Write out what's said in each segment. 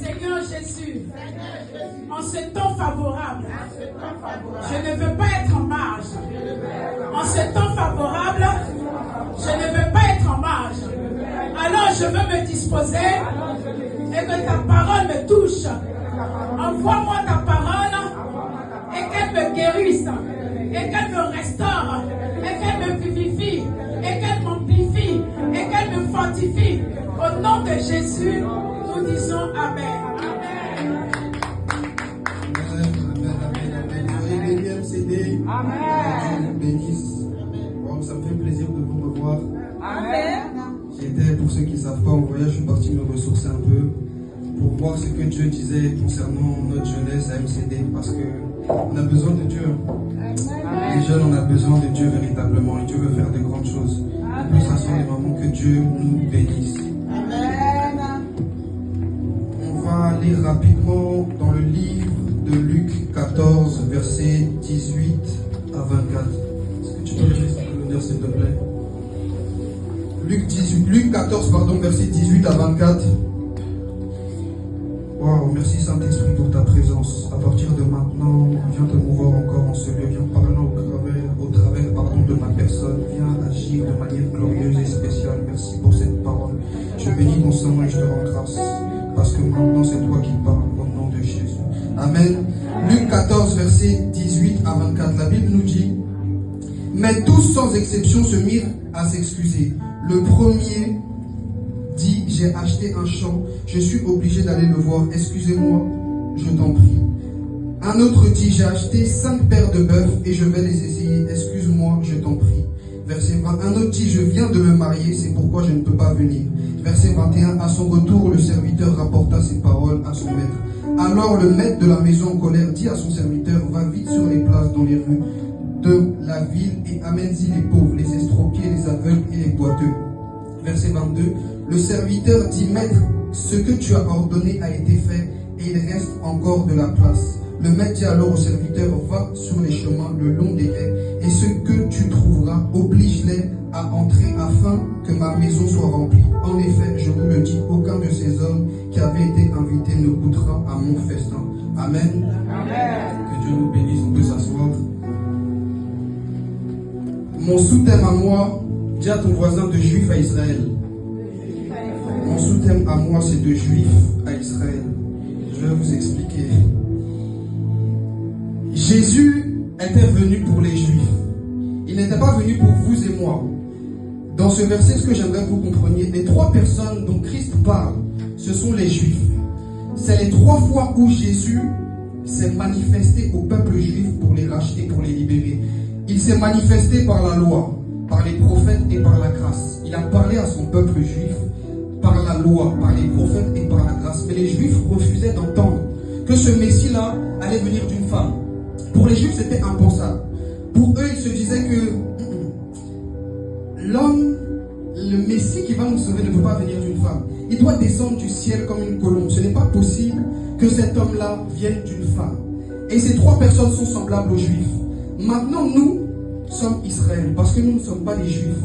Seigneur Jésus, en ce temps favorable, je ne veux pas être en marge. En ce temps favorable, je ne veux pas être en marge. Alors je veux me disposer et que ta parole me touche. Envoie-moi ta parole et qu'elle me guérisse, et qu'elle me restaure, et qu'elle me vivifie, et qu'elle m'amplifie, et qu'elle me fortifie. Au nom de Jésus, nous disons Amen. Amen. Bénisse. Bon, ça me fait plaisir de vous revoir. Amen. J'étais, pour ceux qui ne savent pas, en voyage, je suis parti me ressourcer un peu pour voir ce que Dieu disait concernant notre jeunesse à MCD, parce qu'on a besoin de Dieu. Amen. Les jeunes, on a besoin de Dieu véritablement, et Dieu veut faire de grandes choses. On peut s'asseoir les mamans, que Dieu nous bénisse. Amen. On va lire rapidement dans le livre de Luc 14, versets 18 à 24. Est-ce que tu peux lire l'honneur, s'il te plaît? Luc 14, versets 18 à 24. Waouh, merci Saint-Esprit pour ta présence. À partir de maintenant, viens te mouvoir encore en ce lieu. Viens parler au travers de ma personne. Viens agir de manière glorieuse et spéciale. Merci pour cette parole. Je bénis ton Saint et je te rends grâce. Parce que maintenant, c'est toi qui parles au nom de Jésus. Amen. Luc 14, versets 18 à 24. La Bible nous dit: mais tous sans exception se mirent à s'excuser. Le premier dit: j'ai acheté un champ, je suis obligé d'aller le voir, excusez-moi, je t'en prie. Un autre dit: j'ai acheté 5 paires de bœufs et je vais les essayer, excuse-moi, je t'en prie. Verset 20, un autre dit: je viens de me marier, c'est pourquoi je ne peux pas venir. Verset 21, à son retour, le serviteur rapporta ces paroles à son maître. Alors le maître de la maison en colère dit à son serviteur: va vite sur les places dans les rues de la ville et amène-y les pauvres, les estropiés, les aveugles et les boiteux. Verset 22, le serviteur dit: maître, ce que tu as ordonné a été fait et il reste encore de la place. Le maître dit alors au serviteur: va sur les chemins le long des haies et ce que tu trouveras, oblige-les à entrer afin que ma maison soit remplie. En effet, je vous le dis, aucun de ces hommes qui avaient été invités ne goûtera à mon festin. Amen. Amen. Que Dieu nous bénisse, on peut s'asseoir. Mon sous-thème à moi, dis à ton voisin: de juif à Israël. Mon sous-thème à moi, c'est de juif à Israël. Je vais vous expliquer. Jésus était venu pour les juifs. Il n'était pas venu pour vous et moi. Dans ce verset, ce que j'aimerais que vous compreniez, les 3 personnes dont Christ parle, ce sont les juifs. C'est les 3 fois où Jésus s'est manifesté au peuple juif pour les racheter, pour les libérer. Il s'est manifesté par la loi, par les prophètes et par la grâce. Il a parlé à son peuple juif par la loi, par les prophètes et par la grâce. Mais les juifs refusaient d'entendre que ce Messie-là allait venir d'une femme. Pour les juifs, c'était impensable. Pour eux, ils se disaient que l'homme, le Messie qui va nous sauver ne peut pas venir d'une femme. Il doit descendre du ciel comme une colombe. Ce n'est pas possible que cet homme-là vienne d'une femme. Et ces 3 personnes sont semblables aux juifs. Maintenant, nous sommes Israël, parce que nous ne sommes pas des juifs.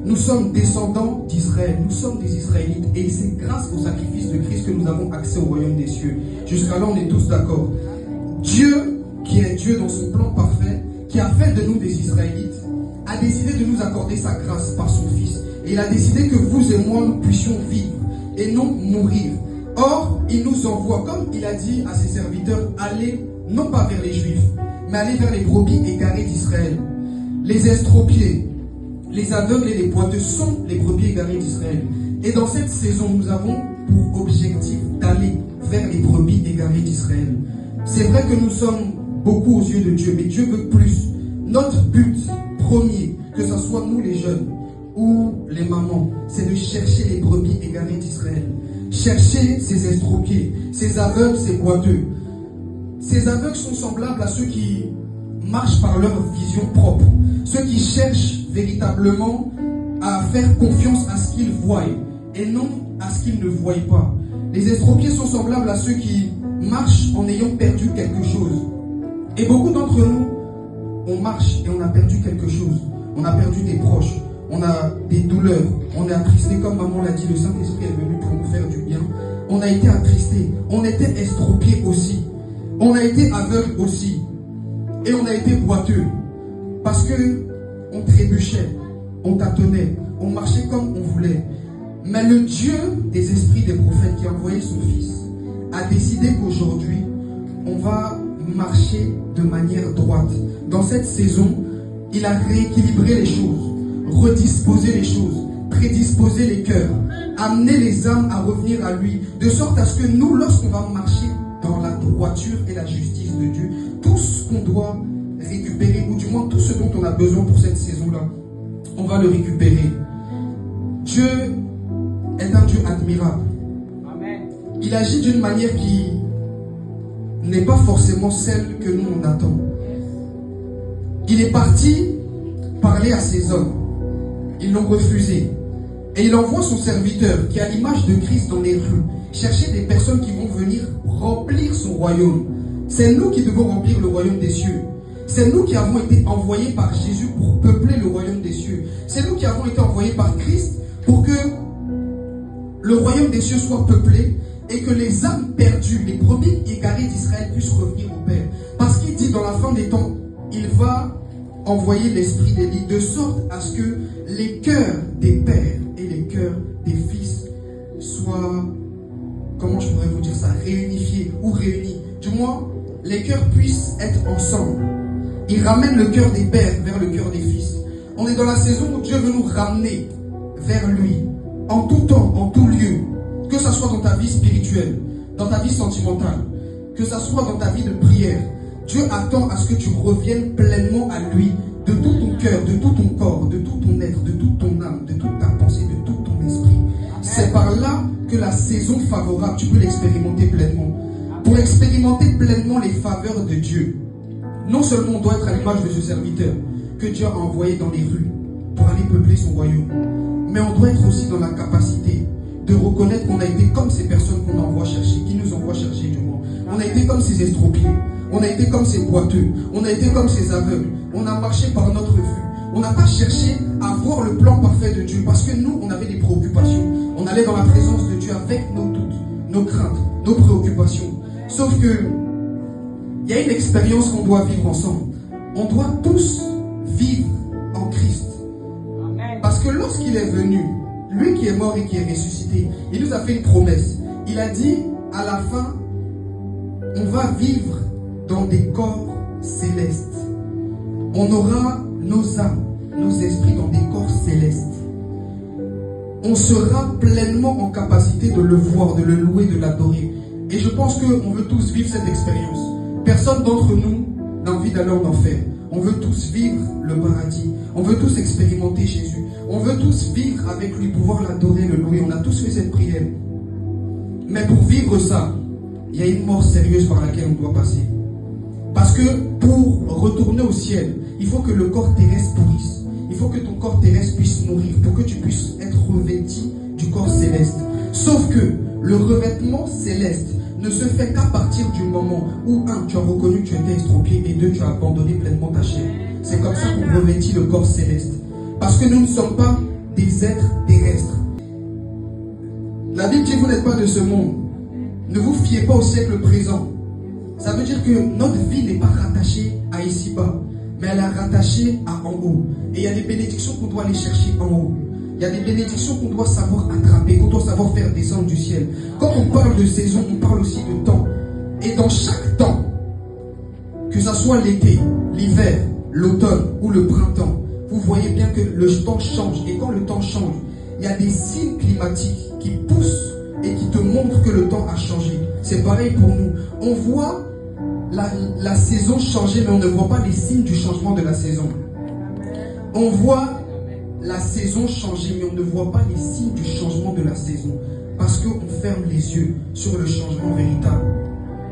Nous sommes descendants d'Israël, nous sommes des Israélites. Et c'est grâce au sacrifice de Christ que nous avons accès au royaume des cieux. Jusqu'à là, on est tous d'accord. Dieu, qui est Dieu dans son plan parfait, qui a fait de nous des Israélites, a décidé de nous accorder sa grâce par son Fils. Et il a décidé que vous et moi, nous puissions vivre et non mourir. Or, il nous envoie, comme il a dit à ses serviteurs, aller non pas vers les Juifs, mais aller vers les brebis égarées d'Israël. Les estropiés, les aveugles et les boiteux sont les brebis égarées d'Israël. Et dans cette saison, nous avons pour objectif d'aller vers les brebis égarées d'Israël. C'est vrai que nous sommes beaucoup aux yeux de Dieu, mais Dieu veut plus. Notre but premier, que ce soit nous les jeunes ou les mamans, c'est de chercher les brebis égarées d'Israël. Chercher ces estropiés, ces aveugles, ces boiteux. Ces aveugles sont semblables à ceux qui marchent par leur vision propre. Ceux qui cherchent véritablement à faire confiance à ce qu'ils voient et non à ce qu'ils ne voient pas. Les estropiés sont semblables à ceux qui marchent en ayant perdu quelque chose. Et beaucoup d'entre nous, on marche et on a perdu quelque chose. On a perdu des proches, on a des douleurs, on est attristé comme maman l'a dit, le Saint-Esprit est venu pour nous faire du bien. on a été attristé, on était estropié aussi, on a été aveugle aussi, et on a été boiteux, parce que on trébuchait, on tâtonnait, on marchait comme on voulait. Mais le Dieu des esprits des prophètes qui a envoyé son Fils a décidé qu'aujourd'hui, on va marcher de manière droite. Dans cette saison, il a rééquilibré les choses, redisposé les choses, prédisposé les cœurs, amené les âmes à revenir à lui, de sorte à ce que nous, lorsqu'on va marcher dans la droiture et la justice de Dieu, tout ce qu'on doit récupérer, ou du moins tout ce dont on a besoin pour cette saison-là, on va le récupérer. Dieu est un Dieu admirable. Amen. Il agit d'une manière qui n'est pas forcément celle que nous on attend. Il est parti parler à ses hommes. Ils l'ont refusé. Et il envoie son serviteur, qui a l'image de Christ dans les rues, chercher des personnes qui vont venir remplir son royaume. C'est nous qui devons remplir le royaume des cieux. C'est nous qui avons été envoyés par Jésus pour peupler le royaume des cieux. C'est nous qui avons été envoyés par Christ pour que le royaume des cieux soit peuplé et que les âmes perdues, les brebis égarées d'Israël puissent revenir au Père. Parce qu'il dit dans la fin des temps, il va envoyer l'esprit d'Élie de sorte à ce que les cœurs des pères et les cœurs des fils soient, comment je pourrais vous dire ça, réunifiés ou réunis. Du moins, les cœurs puissent être ensemble. Il ramène le cœur des pères vers le cœur des fils. On est dans la saison où Dieu veut nous ramener vers lui, en tout temps, en tout lieu. Que ce soit dans ta vie spirituelle, dans ta vie sentimentale, que ce soit dans ta vie de prière. Dieu attend à ce que tu reviennes pleinement à lui, de tout ton cœur, de tout ton corps, de tout ton être, de toute ton âme, de toute ta pensée, de tout ton esprit. C'est par là que la saison favorable, tu peux l'expérimenter pleinement. Pour expérimenter pleinement les faveurs de Dieu, non seulement on doit être à l'image de ce serviteur que Dieu a envoyé dans les rues pour aller peupler son royaume, mais on doit être aussi dans la capacité de reconnaître qu'on a été comme ces personnes qu'on envoie chercher, qui nous envoient chercher du moins. On a été comme ces estropiés, on a été comme ces boiteux, on a été comme ces aveugles, on a marché par notre vue. On n'a pas cherché à voir le plan parfait de Dieu parce que nous, on avait des préoccupations. On allait dans la présence de Dieu avec nos doutes, nos craintes, nos préoccupations. Sauf que il y a une expérience qu'on doit vivre ensemble. On doit tous vivre en Christ. Parce que lorsqu'il est venu, lui qui est mort et qui est ressuscité, il nous a fait une promesse. Il a dit, à la fin, on va vivre dans des corps célestes. On aura nos âmes, nos esprits dans des corps célestes. On sera pleinement en capacité de le voir, de le louer, de l'adorer. Et je pense qu'on veut tous vivre cette expérience. Personne d'entre nous n'a envie d'aller en enfer. On veut tous vivre le paradis. On veut tous expérimenter Jésus. On veut tous vivre avec lui, pouvoir l'adorer, le louer. On a tous fait cette prière. Mais pour vivre ça, il y a une mort sérieuse par laquelle on doit passer. Parce que pour retourner au ciel, il faut que le corps terrestre pourrisse. Il faut que ton corps terrestre puisse mourir pour que tu puisses être revêtu du corps céleste. Sauf que le revêtement céleste ne se fait qu'à partir du moment où, un, tu as reconnu que tu étais estropié et deux, tu as abandonné pleinement ta chair. C'est comme ça qu'on revêtit le corps céleste. Parce que nous ne sommes pas des êtres terrestres. La Bible dit que vous n'êtes pas de ce monde. Ne vous fiez pas au siècle présent. Ça veut dire que notre vie n'est pas rattachée à ici-bas, mais elle est rattachée à en haut. Et il y a des bénédictions qu'on doit aller chercher en haut. Il y a des bénédictions qu'on doit savoir attraper, qu'on doit savoir faire descendre du ciel. Quand on parle de saison, on parle aussi de temps. Et dans chaque temps, que ce soit l'été, l'hiver, l'automne ou le printemps, vous voyez bien que le temps change. Et quand le temps change, il y a des signes climatiques qui poussent et qui te montrent que le temps a changé. C'est pareil pour nous. On voit la saison changer, mais on ne voit pas les signes du changement de la saison. On voit la saison changer, mais on ne voit pas les signes du changement de la saison. Parce qu'on ferme les yeux sur le changement véritable.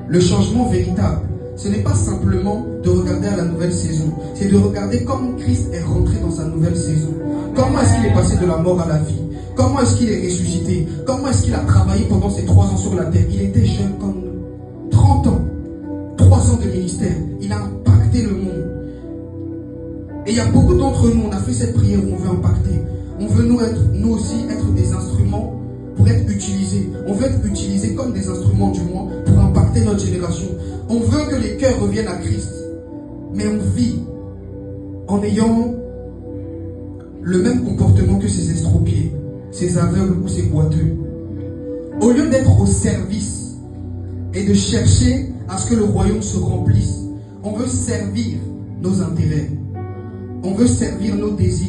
Le changement véritable, ce n'est pas simplement de regarder à la nouvelle saison. C'est de regarder comment Christ est rentré dans sa nouvelle saison. Comment est-ce qu'il est passé de la mort à la vie? Comment est-ce qu'il est ressuscité? Comment est-ce qu'il a travaillé pendant ces 3 ans sur la terre? Il était jeune comme nous. 30 ans. 3 ans de ministère. Il a impacté le monde. Et il y a beaucoup d'entre nous, on a fait cette prière où on veut impacter. On veut nous aussi être des instruments pour être utilisés. On veut être utilisés comme des instruments du moins pour impacter notre génération. On veut que les cœurs reviennent à Christ. Mais on vit en ayant le même comportement que ces estropiés, ces aveugles ou ces boiteux. Au lieu d'être au service et de chercher à ce que le royaume se remplisse, on veut servir nos intérêts. On veut servir nos désirs.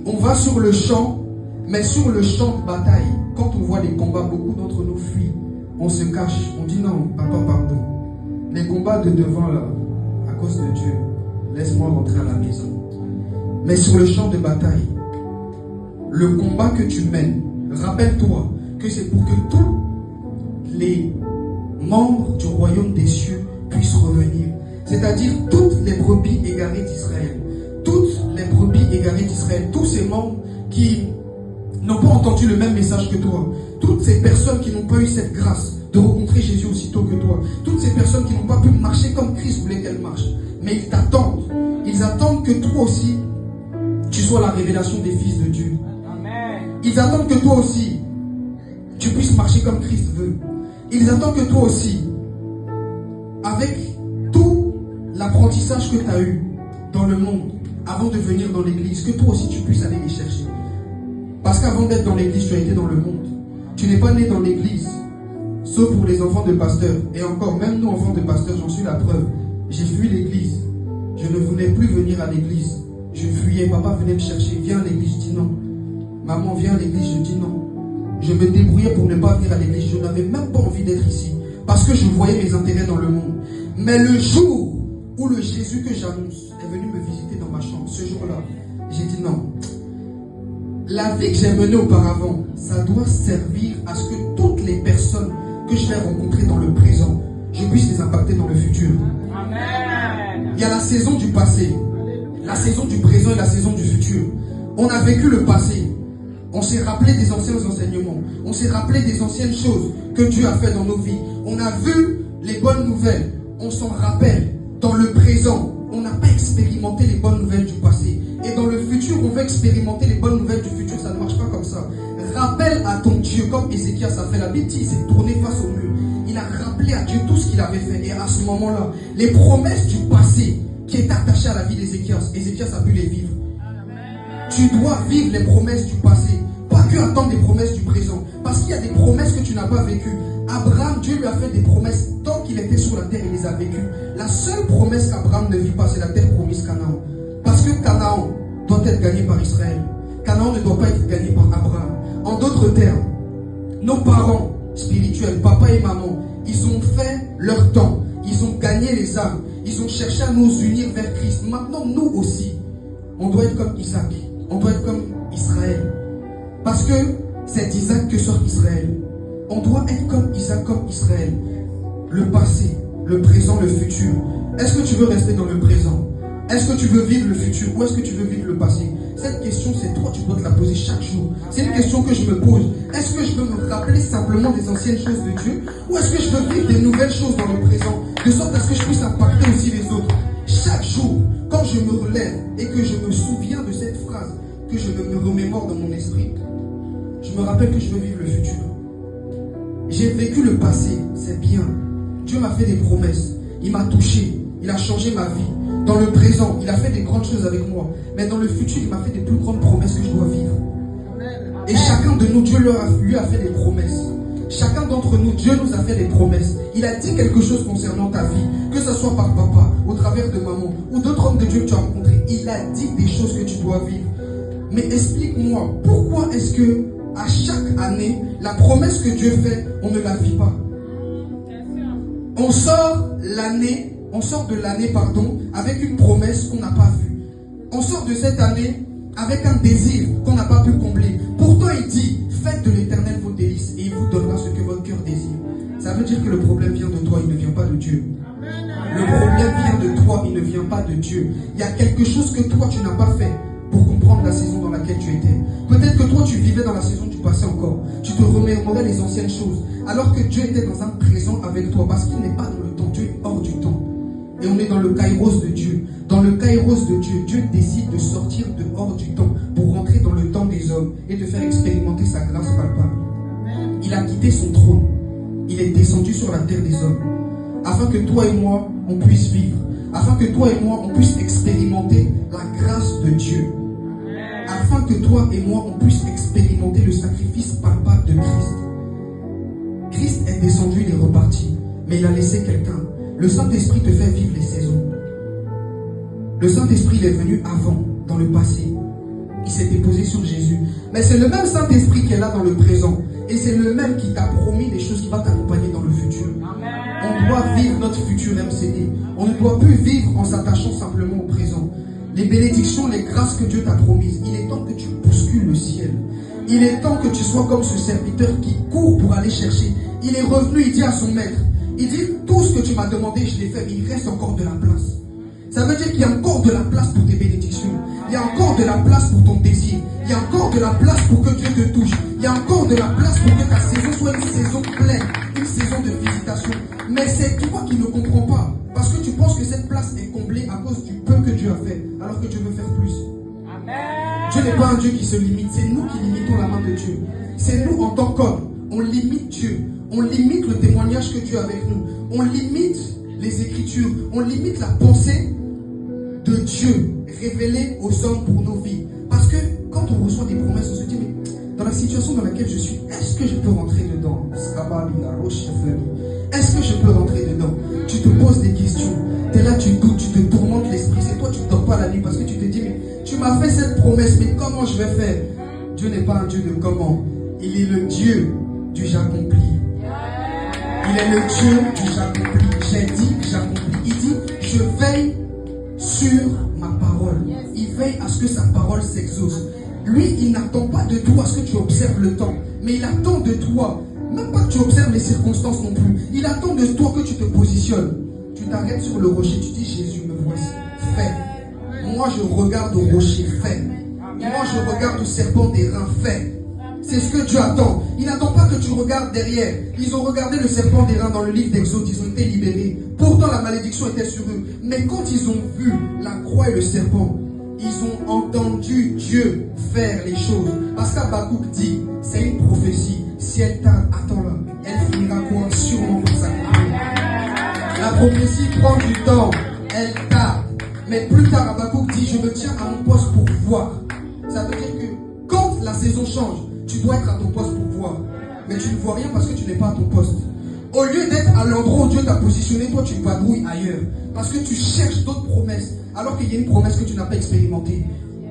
On va sur le champ, mais sur le champ de bataille, quand on voit les combats, beaucoup d'entre nous fuient. On se cache, on dit non, papa, pardon. Les combats de devant là, à cause de Dieu, laisse-moi rentrer à la maison. Mais sur le champ de bataille, le combat que tu mènes, rappelle-toi que c'est pour que tous les membres du royaume des cieux puissent revenir. C'est-à-dire toutes les brebis égarées d'Israël. Toutes les brebis égarées d'Israël. Tous ces membres qui n'ont pas entendu le même message que toi. Toutes ces personnes qui n'ont pas eu cette grâce de rencontrer Jésus aussitôt que toi. Toutes ces personnes qui n'ont pas pu marcher comme Christ voulait qu'elles marchent. Mais ils t'attendent. Ils attendent que toi aussi, tu sois la révélation des fils de Dieu. Amen. Ils attendent que toi aussi, tu puisses marcher comme Christ veut. Ils attendent que toi aussi, avec tout l'apprentissage que tu as eu dans le monde, avant de venir dans l'église, que toi aussi tu puisses aller les chercher. Parce qu'avant d'être dans l'église, tu as été dans le monde. Tu n'es pas né dans l'église, sauf pour les enfants de pasteurs. Et encore, même nous, enfants de pasteurs, j'en suis la preuve. J'ai fui l'église. Je ne voulais plus venir à l'église. Je fuyais. Papa venait me chercher. Viens à l'église. Je dis non. Maman, viens à l'église. Je dis non. Je me débrouillais pour ne pas venir à l'église. Je n'avais même pas envie d'être ici. Parce que je voyais mes intérêts dans le monde. Mais le jour où le Jésus que j'annonce est venu me visiter dans ma chambre, ce jour-là, j'ai dit non. La vie que j'ai menée auparavant, ça doit servir à ce que toutes les personnes que je vais rencontrer dans le présent, je puisse les impacter dans le futur. Amen. Il y a la saison du passé, la saison du présent et la saison du futur. On a vécu le passé. On s'est rappelé des anciens enseignements. On s'est rappelé des anciennes choses que Dieu a fait dans nos vies. On a vu les bonnes nouvelles. On s'en rappelle. Dans le présent, on n'a pas expérimenté les bonnes nouvelles du passé. Et dans le futur, on veut expérimenter les bonnes nouvelles du futur. Ça ne marche pas comme ça. Rappelle à ton Dieu, comme Ézéchias a fait. La Bible dit, il s'est tourné face au mur. Il a rappelé à Dieu tout ce qu'il avait fait. Et à ce moment-là, les promesses du passé qui étaient attachées à la vie d'Ézéchias, Ézéchias a pu les vivre. Tu dois vivre les promesses du passé. Pas que attendre des promesses du présent. Parce qu'il y a des promesses que tu n'as pas vécues. Abraham, Dieu lui a fait des promesses tant qu'il était sur la terre, il les a vécues. La seule promesse qu'Abraham ne vit pas, c'est la terre promise Canaan. Parce que Canaan doit être gagné par Israël. Canaan ne doit pas être gagné par Abraham. En d'autres termes, nos parents spirituels, papa et maman, ils ont fait leur temps. Ils ont gagné les âmes. Ils ont cherché à nous unir vers Christ. Maintenant, nous aussi, on doit être comme Isaac. On doit être comme Israël. Parce que c'est d'Isaac que sort Israël. On doit être comme Isaac, comme Israël. Le passé, le présent, le futur. Est-ce que tu veux rester dans le présent? Est-ce que tu veux vivre le futur? Ou est-ce que tu veux vivre le passé? Cette question, c'est toi, tu dois te la poser chaque jour. C'est une question que je me pose. Est-ce que je veux me rappeler simplement des anciennes choses de Dieu? Ou est-ce que je veux vivre des nouvelles choses dans le présent? De sorte à ce que je puisse impacter aussi les autres. Chaque jour, quand je me relève et que je me souviens de cette phrase, que je me remémore dans mon esprit, je me rappelle que je veux vivre le futur. J'ai vécu le passé, c'est bien. Dieu m'a fait des promesses. Il m'a touché. Il a changé ma vie. Dans le présent, il a fait des grandes choses avec moi. Mais dans le futur, il m'a fait des plus grandes promesses que je dois vivre. Et chacun de nous, Dieu lui a fait des promesses. Chacun d'entre nous, Dieu nous a fait des promesses. Il a dit quelque chose concernant ta vie. Que ce soit par papa, au travers de maman, ou d'autres hommes de Dieu que tu as rencontrés. Il a dit des choses que tu dois vivre. Mais explique-moi, pourquoi est-ce que à chaque année, la promesse que Dieu fait, on ne la vit pas? On sort de l'année, avec une promesse qu'on n'a pas vue. On sort de cette année avec un désir qu'on n'a pas pu combler. Pourtant, il dit, faites de l'Éternel vos délices et il vous donnera ce que votre cœur désire. Ça veut dire que le problème vient de toi, il ne vient pas de Dieu. Le problème vient de toi, il ne vient pas de Dieu. Il y a quelque chose que toi, tu n'as pas fait pour comprendre la saison dans laquelle tu étais. Peut-être que toi, tu vivais dans la saison du passé encore. Tu te remémorais les anciennes choses. Alors que Dieu était dans un présent avec toi. Parce qu'il n'est pas dans le temps. Dieu est hors du temps. Et on est dans le kairos de Dieu. Dans le kairos de Dieu, Dieu décide de sortir de hors du temps pour rentrer dans le temps des hommes et de faire expérimenter sa grâce palpable. il a quitté son trône. Il est descendu sur la terre des hommes. Afin que toi et moi, on puisse vivre. Afin que toi et moi, on puisse expérimenter la grâce de Dieu. Afin que toi et moi, on puisse expérimenter le sacrifice palpable de Christ. Christ est descendu, il est reparti. Mais il a laissé quelqu'un. Le Saint-Esprit te fait vivre les saisons. Le Saint-Esprit, il est venu avant, dans le passé. Il s'est déposé sur Jésus. Mais c'est le même Saint-Esprit qui est là dans le présent. Et c'est le même qui t'a promis des choses qui vont t'accompagner dans le futur. On doit vivre notre futur MCD. On ne doit plus vivre en s'attachant simplement au présent. Les bénédictions, les grâces que Dieu t'a promises, il est temps que tu bouscules le ciel. Il est temps que tu sois comme ce serviteur qui court pour aller chercher. Il est revenu, il dit à son maître, il dit, tout ce que tu m'as demandé, je l'ai fait, mais il reste encore de la place. Ça veut dire qu'il y a encore de la place pour tes bénédictions. Il y a encore de la place pour ton désir. Il y a encore de la place pour que Dieu te touche. Il y a encore de la place pour que ta saison soit une saison pleine, une saison de visitation. Mais c'est toi qui ne comprends pas. Parce que tu penses que cette place est comblée à cause du peu que Dieu a fait, alors que Dieu veut faire plus. Amen. Dieu n'est pas un Dieu qui se limite. C'est nous qui limitons la main de Dieu. C'est nous en tant qu'hommes. On limite Dieu. On limite le témoignage que Dieu a avec nous. On limite les Écritures. On limite la pensée de Dieu révélée aux hommes pour nos vies. Parce que quand on reçoit des promesses, on se dit, mais dans la situation dans laquelle je suis, est-ce que je peux rentrer dedans? Est-ce que je peux rentrer dedans? Tu te poses des questions. Tu es là, tu doutes, tu te tourmentes l'esprit. C'est toi, tu ne dors pas la nuit parce que tu te dis, mais tu m'as fait cette promesse, mais comment je vais faire? Dieu n'est pas un Dieu de comment. Il est le Dieu du j'accomplis. Il est le Dieu du j'accomplis. J'ai dit, j'accomplis. Il dit, je veille sur ma parole. Il veille à ce que sa parole s'exauce. Lui, il n'attend pas de toi à ce que tu observes le temps, mais il attend de toi, même pas que tu observes les circonstances non plus, il attend de toi que tu te positionnes. Tu t'arrêtes sur le rocher, tu dis, Jésus, me voici, fais. Moi, je regarde au rocher, fais. Moi, je regarde au serpent des reins, fais. C'est ce que Dieu attend. Il n'attend pas que tu regardes derrière. Ils ont regardé le serpent des reins dans le livre d'Exode, ils ont été libérés. Pourtant, la malédiction était sur eux. Mais quand ils ont vu la croix et le serpent, ils ont entendu Dieu faire les choses. Parce qu'Habakkuk dit, c'est une prophétie. Si elle tarde, attends-la. Elle finira quoi? Sûrement par s'accomplir. La prophétie prend du temps. Elle tarde. Mais plus tard, Habakkuk dit, je me tiens à mon poste pour voir. Ça veut dire que quand la saison change, tu dois être à ton poste pour voir. Mais tu ne vois rien parce que tu n'es pas à ton poste. Au lieu d'être à l'endroit où Dieu t'a positionné, toi tu vadrouilles ailleurs. Parce que tu cherches d'autres promesses. Alors qu'il y a une promesse que tu n'as pas expérimentée.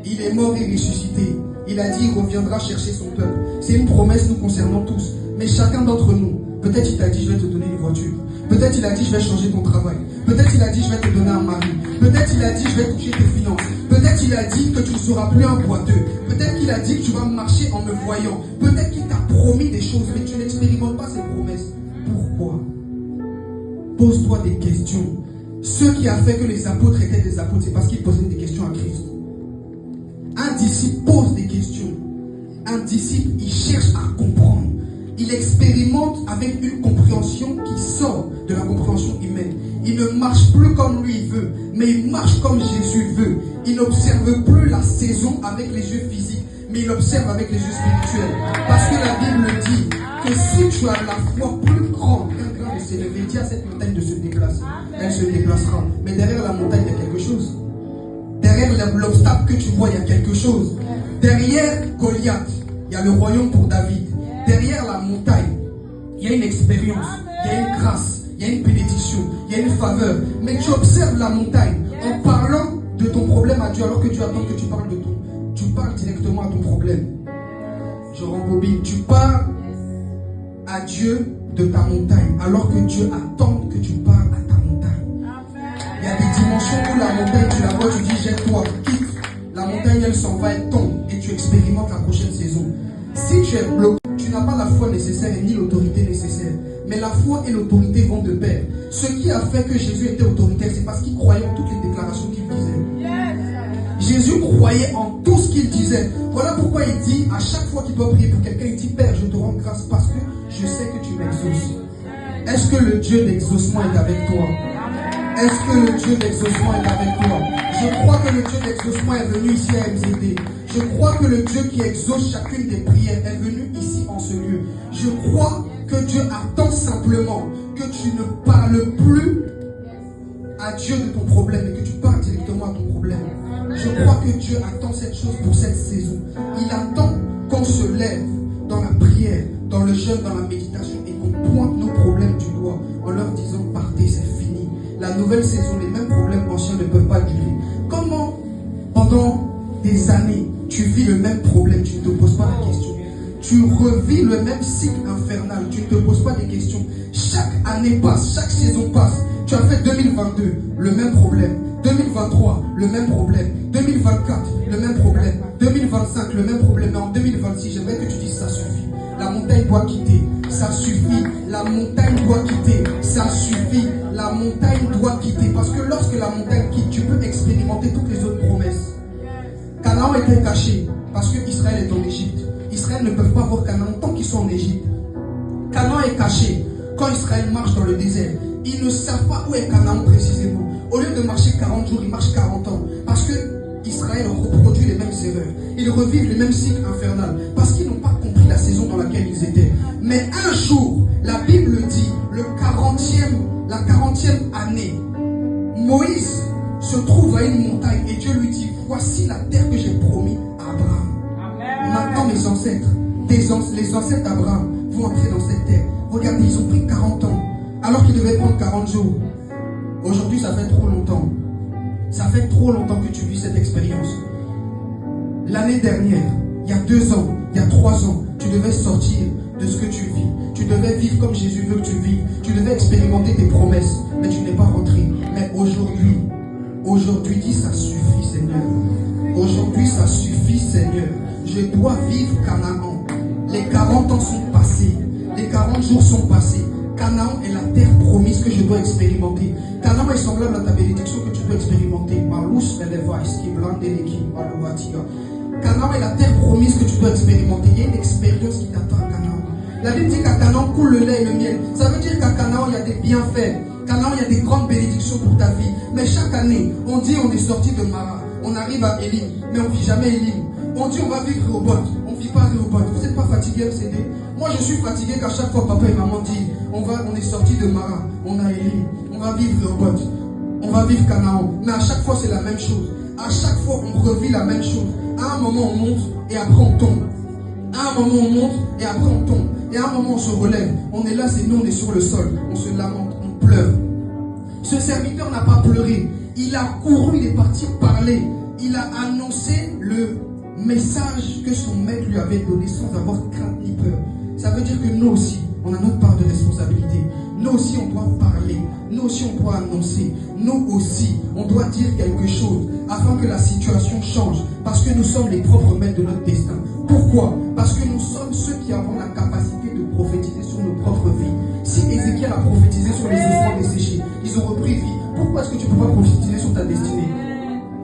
Il est mort et ressuscité. Il a dit il reviendra chercher son peuple. C'est une promesse nous concernant tous. Mais chacun d'entre nous, peut-être il t'a dit je vais te donner une voiture. Peut-être il a dit je vais changer ton travail. Peut-être il a dit je vais te donner un mari. Peut-être il a dit je vais toucher tes finances. Peut-être il a dit que tu ne seras plus un boiteux. Peut-être qu'il a dit que tu vas marcher en me voyant. Peut-être qu'il t'a promis des choses mais tu n'expérimentes pas ces promesses. Pourquoi? Pose-toi des questions. Ce qui a fait que les apôtres étaient des apôtres, c'est parce qu'ils posaient des questions à Christ. Un disciple pose des questions. Un disciple, il cherche à comprendre. Il expérimente avec une compréhension qui sort de la compréhension humaine. Il ne marche plus comme lui veut, mais il marche comme Jésus veut. Il n'observe plus la saison avec les yeux physiques, mais il observe avec les yeux spirituels. Parce que la Bible dit que si tu as la foi plus grande qu'un grain de sénévé, dis à cette montagne de se déplacer. Elle se déplacera. Mais derrière la montagne, il y a quelque chose. Derrière l'obstacle que tu vois, il y a quelque chose. Derrière Goliath, il y a le royaume pour David. Derrière la montagne, il y a une expérience, il y a une grâce, il y a une bénédiction, il y a une faveur. Mais tu observes la montagne en parlant de ton problème à Dieu alors que Dieu attend que tu parles de ton. Tu parles directement à ton problème. Je rembobine. Tu parles à Dieu de ta montagne alors que Dieu attend que tu parles à ta montagne. Il y a des dimensions où la montagne, tu la vois, tu dis jette-toi, quitte. La montagne, elle s'en va, elle tombe et tu expérimentes la prochaine saison. Si tu es bloqué, tu n'as pas la foi nécessaire et ni l'autorité nécessaire. Mais la foi et l'autorité vont de pair. Ce qui a fait que Jésus était autoritaire, c'est parce qu'il croyait en toutes les déclarations qu'il disait. Jésus croyait en tout ce qu'il disait. Voilà pourquoi il dit, à chaque fois qu'il doit prier pour quelqu'un, il dit, Père, je te rends grâce parce que je sais que tu m'exauces. Est-ce que le Dieu d'exaucement est avec toi? Est-ce que le Dieu d'exaucement est avec toi? Je crois que le Dieu d'exaucement est venu ici à MZD. Je crois que le Dieu qui exauce chacune des prières est venu ici en ce lieu. Je crois que Dieu attend simplement que tu ne parles plus à Dieu de ton problème et que tu parles directement à ton problème. Je crois que Dieu attend cette chose pour cette saison. Il attend qu'on se lève dans la prière, dans le jeûne, dans la méditation et qu'on pointe nos problèmes du doigt en leur disant partez, c'est fini. La nouvelle saison, les mêmes problèmes anciens ne peuvent pas durer. Comment pendant des années tu vis le même problème, tu ne te poses pas la question. Tu revis le même cycle infernal, tu ne te poses pas des questions. Chaque année passe, chaque saison passe. Tu as fait 2022, le même problème. 2023, le même problème. 2024, le même problème. 2025, le même problème. Mais en 2026, j'aimerais que tu dises ça suffit. La montagne doit quitter. Ça suffit. La montagne doit quitter. Ça suffit. La montagne doit quitter. Parce que lorsque la montagne quitte, tu peux expérimenter toutes les autres promesses. Canaan était caché parce que Israël est en Égypte. Israël ne peut pas voir Canaan tant qu'ils sont en Égypte. Canaan est caché. Quand Israël marche dans le désert, ils ne savent pas où est Canaan précisément. Au lieu de marcher 40 jours, ils marchent 40 ans. Parce que Israël reproduit les mêmes erreurs. Ils revivent les mêmes cycles infernaux. Parce qu'ils n'ont pas compris la saison dans laquelle ils étaient. Mais un jour, la Bible dit, la 40e année, Moïse se trouve à une montagne et Dieu lui dit, voici la terre que j'ai promis à Abraham. Amen. Maintenant mes ancêtres, les ancêtres d'Abraham vont entrer dans cette terre. Regardez, ils ont pris 40 ans, alors qu'ils devaient prendre 40 jours. Aujourd'hui, ça fait trop longtemps. Ça fait trop longtemps que tu vis cette expérience. L'année dernière, il y a 2 ans, il y a 3 ans, tu devais sortir de ce que tu vis. Tu devais vivre comme Jésus veut que tu vives. Tu devais expérimenter tes promesses, mais tu n'es pas rentré. Mais aujourd'hui, dis ça suffit, Seigneur. Aujourd'hui, ça suffit, Seigneur. Je dois vivre Canaan. Les 40 ans sont passés. Les 40 jours sont passés. Canaan est la terre promise que je dois expérimenter. Canaan est semblable à ta bénédiction que tu peux expérimenter. Canaan est la terre promise que tu dois expérimenter. Il y a une expérience qui t'attend à Canaan. La Bible dit qu'à Canaan coule le lait et le miel. Ça veut dire qu'à Canaan, il y a des bienfaits. Canaan, il y a des grandes bénédictions pour ta vie. Mais chaque année, on dit on est sorti de Mara. On arrive à Élim, mais on ne vit jamais Élim. On dit on va vivre Rehoboth. On ne vit pas Rehoboth. Vous n'êtes pas fatigué, MCD? Moi, je suis fatigué qu'à chaque fois, papa et maman disent on est sorti de Mara. On a Élim. On va vivre Rehoboth. On va vivre Canaan. Mais à chaque fois, c'est la même chose. À chaque fois, on revit la même chose. À un moment, on monte et après, on tombe. À un moment, on monte et après, on tombe. Et à un moment, on se relève. On est là, c'est nous, on est sur le sol. On se lamente, on pleure. Ce serviteur n'a pas pleuré. Il a couru, il est parti parler. Il a annoncé le message que son maître lui avait donné sans avoir crainte ni peur. Ça veut dire que nous aussi, on a notre part de responsabilité. Nous aussi, on doit parler. Nous aussi, on doit annoncer. Nous aussi, on doit dire quelque chose afin que la situation change. Parce que nous sommes les propres maîtres de notre destin. Pourquoi? Parce que nous sommes ceux qui avons la capacité de prophétiser sur nos propres vies. Si Ézéchiel a prophétisé sur les ossements desséchés, ils ont repris vie. Pourquoi est-ce que tu ne peux pas prophétiser sur ta destinée?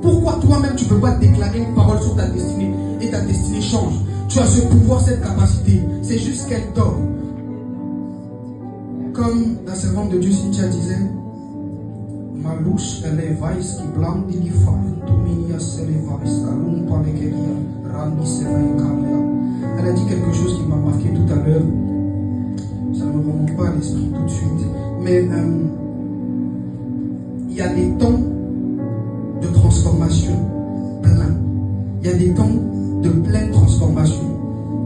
Pourquoi toi-même tu ne peux pas déclarer une parole sur ta destinée et ta destinée change? Tu as ce pouvoir, cette capacité. C'est juste qu'elle dort. Comme la servante de Dieu Cynthia disait, Malouche elevais qui blandi li fantuminia selevais alumpa lekeria rani sevaikaria. Elle a dit quelque chose qui m'a marqué tout à l'heure. Ça ne me remonte pas à l'esprit tout de suite. Mais il y a des temps de transformation plein. Il y a des temps de pleine transformation.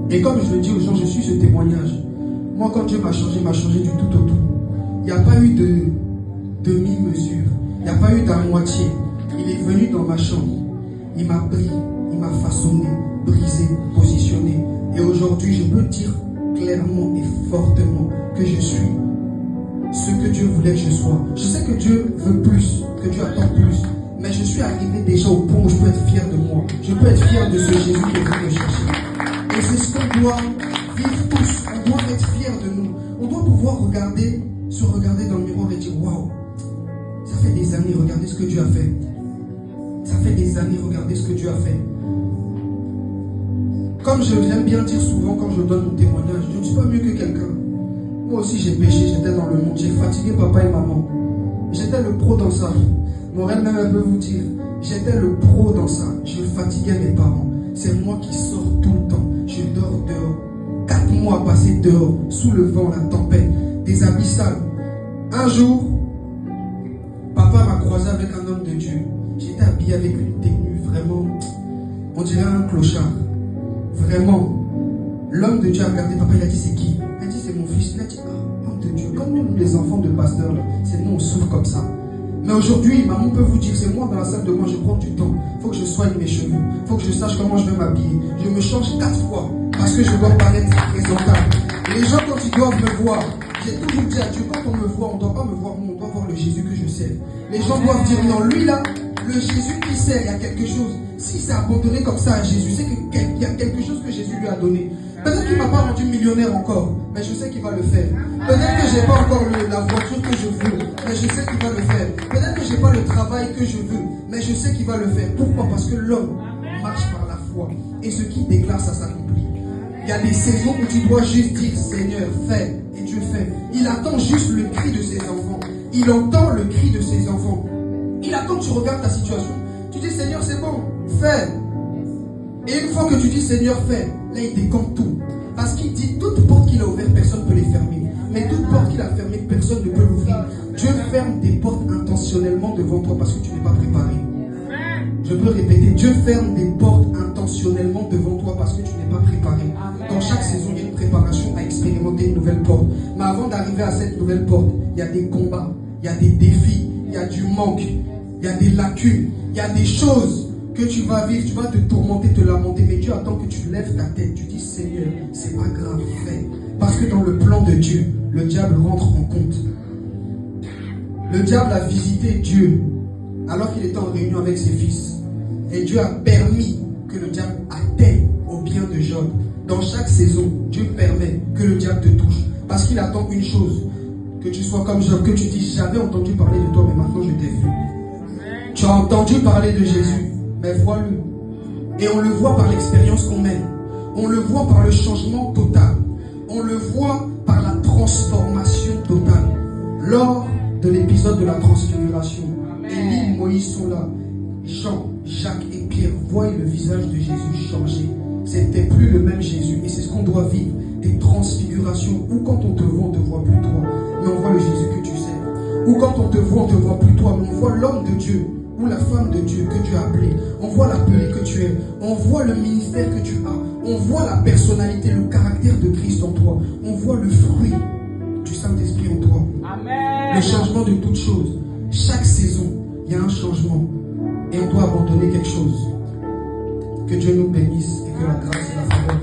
Et comme je le dis aux gens, je suis ce témoignage. Moi, quand Dieu m'a changé du tout au tout. Il n'y a pas eu de demi-mesure. Il n'y a pas eu d'à moitié. Il est venu dans ma chambre. Il m'a pris, il m'a façonné, brisé, positionné. Et aujourd'hui, je peux dire clairement et fortement que je suis ce que Dieu voulait que je sois. Je sais que Dieu veut plus, que Dieu attend plus. Mais je suis arrivé déjà au point où je peux être fier de moi. Je peux être fier de ce Jésus qui est venu me chercher. Et c'est ce qu'on doit vivre tous. On doit être fiers de nous. On doit pouvoir se regarder dans le miroir et dire waouh, ça fait des années, regardez ce que Dieu a fait. Ça fait des années, regardez ce que Dieu a fait. Comme je l'aime bien dire souvent quand je donne mon témoignage, je ne suis pas mieux que quelqu'un. Moi aussi j'ai péché, j'étais dans le monde, j'ai fatigué papa et maman. J'étais le pro dans ça. Morel même elle peut vous dire, j'étais le pro dans ça. Je fatiguais mes parents. C'est moi qui sors tout le temps. Je dors dehors. 4 mois passés dehors, sous le vent, la tempête, des abyssales. Un jour, papa m'a croisé avec un homme de Dieu. J'étais habillé avec une tenue vraiment, on dirait un clochard. Vraiment. L'homme de Dieu a regardé papa, il a dit c'est qui? Il a dit c'est mon fils. Il a dit homme de Dieu. Comme nous les enfants de pasteurs, c'est nous on souffre comme ça. Mais aujourd'hui, maman peut vous dire, c'est moi dans la salle de bain, je prends du temps. Il faut que je soigne mes cheveux. Il faut que je sache comment je vais m'habiller. Je me change 4 fois parce que je dois paraître présentable. Les gens, quand ils doivent me voir, j'ai toujours dit à Dieu, quand on me voit, on ne doit pas me voir moi, on doit voir le Jésus que je sers. Les gens doivent dire, non, lui là, le Jésus qui sert, il y a quelque chose. Si c'est abandonné comme ça à Jésus, c'est qu'il y a quelque chose que Jésus lui a donné. Peut-être qu'il ne m'a pas rendu millionnaire encore, mais je sais qu'il va le faire. Peut-être que je n'ai pas encore la voiture que je veux, mais je sais qu'il va le faire. Peut-être que je n'ai pas le travail que je veux, mais je sais qu'il va le faire. Pourquoi? Parce que l'homme marche par la foi. Et ce qu'il déclare, ça s'accomplit. Il y a des saisons où tu dois juste dire, Seigneur, fais. Et Dieu fait. Il attend juste le cri de ses enfants. Il entend le cri de ses enfants. Il attend que tu regardes ta situation. Tu dis, Seigneur, c'est bon, fais. Et une fois que tu dis, Seigneur, fais, là, il décante tout. Parce qu'il dit, toute porte qu'il a ouverte, personne ne peut les fermer. Mais toute porte qu'il a fermée, personne ne peut l'ouvrir. Dieu ferme des portes intentionnellement devant toi parce que tu n'es pas préparé. Je peux répéter, Dieu ferme des portes intentionnellement devant toi parce que tu n'es pas préparé. Dans chaque saison, il y a une préparation à expérimenter une nouvelle porte. Mais avant d'arriver à cette nouvelle porte, il y a des combats, il y a des défis, il y a du manque, il y a des lacunes, il y a des choses que tu vas vivre, tu vas te tourmenter, te lamenter, mais Dieu attend que tu lèves ta tête, tu dis Seigneur, c'est pas grave, fais. Parce que dans le plan de Dieu, le diable rentre en compte. Le diable a visité Dieu alors qu'il était en réunion avec ses fils. Et Dieu a permis que le diable atteigne au bien de Job. Dans chaque saison, Dieu permet que le diable te touche. Parce qu'il attend une chose, que tu sois comme Job, que tu dises, j'avais entendu parler de toi, mais maintenant je t'ai vu. Tu as entendu parler de Jésus, mais vois-le. Et on le voit par l'expérience qu'on mène. On le voit par le changement total. On le voit par la transformation totale. Lors de l'épisode de la transfiguration, Élie, Moïse sont là. Jean, Jacques et Pierre voient le visage de Jésus changer. C'était plus le même Jésus. Et c'est ce qu'on doit vivre. Des transfigurations. Ou quand on te voit plus toi, mais on voit le Jésus que tu sais. Ou quand on te voit plus toi, mais on voit l'homme de Dieu ou la femme de Dieu que Dieu a appelé. On voit l'appelé que tu es. On voit le ministère que tu as. On voit la personnalité, le caractère de Christ en toi. On voit le fruit du Saint-Esprit en toi. Amen. Le changement de toutes choses. Chaque saison, il y a un changement. Et on doit abandonner quelque chose. Que Dieu nous bénisse et que la grâce et la faveur